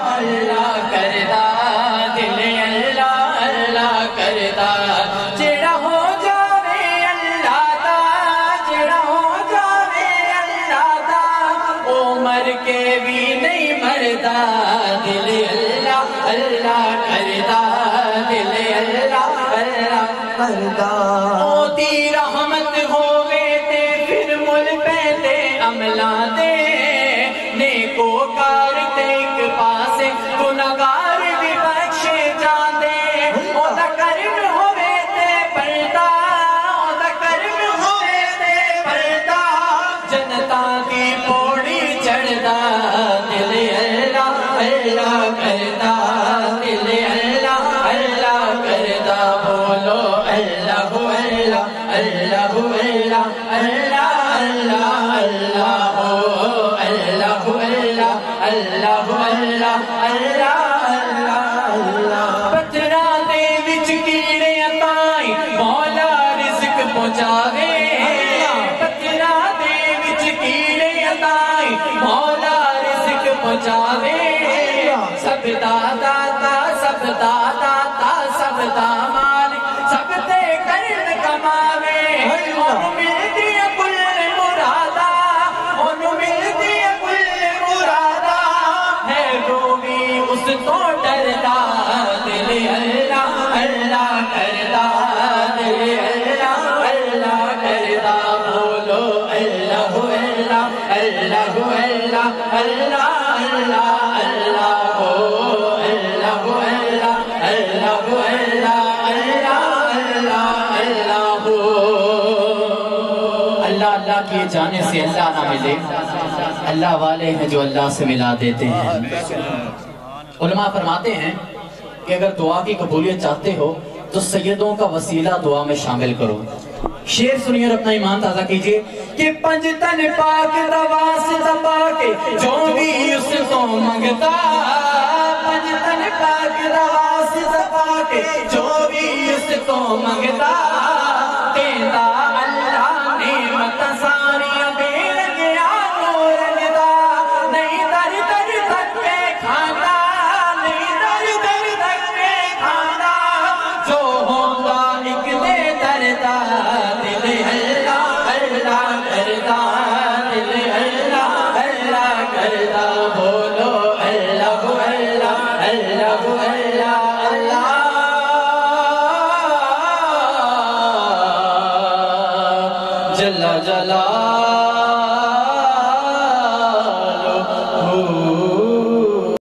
اللہ کردا دل اللہ اللہ کردا جڑا ہو جاوے اللہ دا جڑا ہو جاوے اللہ دا او مر کے بھی نہیں مردا دل اللہ اللہ کردا دل اللہ اللہ کردا او دی رحمت ہووے تے پھر مل پیندے عملاں دے نیکوکار تے ایک پاسے گناہگار بھی بخشے جاندے او دا کرم ہووے تے پردہ او دا کرم ہووے تے پردہ جنتاں دی پوڑی چڑھدا دل اللہ اللہ کردا دل اللہ اللہ کردا بولو اللہ اللہ اللہ اللہ اللہ اللہ اللہ ہو اللہ اللہ اللہ اللہ اللہ اللہ پتھراں دے وچ کیڑے تائیں مولا رزق پہنچاوے پتھراں دے وچ کیڑے تائیں مولا رزق پہنچاوے سب دا داتا سب دا داتا سب دا مالک سب تے کرن کماوے اونوں ملدی کل مرادا اونوں ملدی کل مرادا ہے جو بھی اس تو ڈردا دل اللہ اللہ کردا دل اللہ اللہ کردا بولو اللہ اللہ اللہ اللہ اللہ اللہ اللہ ہو اللہ اللہ اللہ اللہ اللہ اللہ اللہ ہو اللہ اللہ کیے جانے سے اللہ نہ ملے اللہ والے ہیں جو اللہ سے ملا دیتے ہیں علماء فرماتے ہیں کہ اگر دعا کی قبولیت چاہتے ہو تو سیدوں کا وسیلہ دعا میں شامل کرو شعر سنیے اور اپنا ایمان تازہ کیجئے کہ پنج تن پاک دا واسطہ پاک جو بھی اس کو منگتا پنج تن پاک دا واسطہ پاک جو بھی اس کو منگتا تیندہ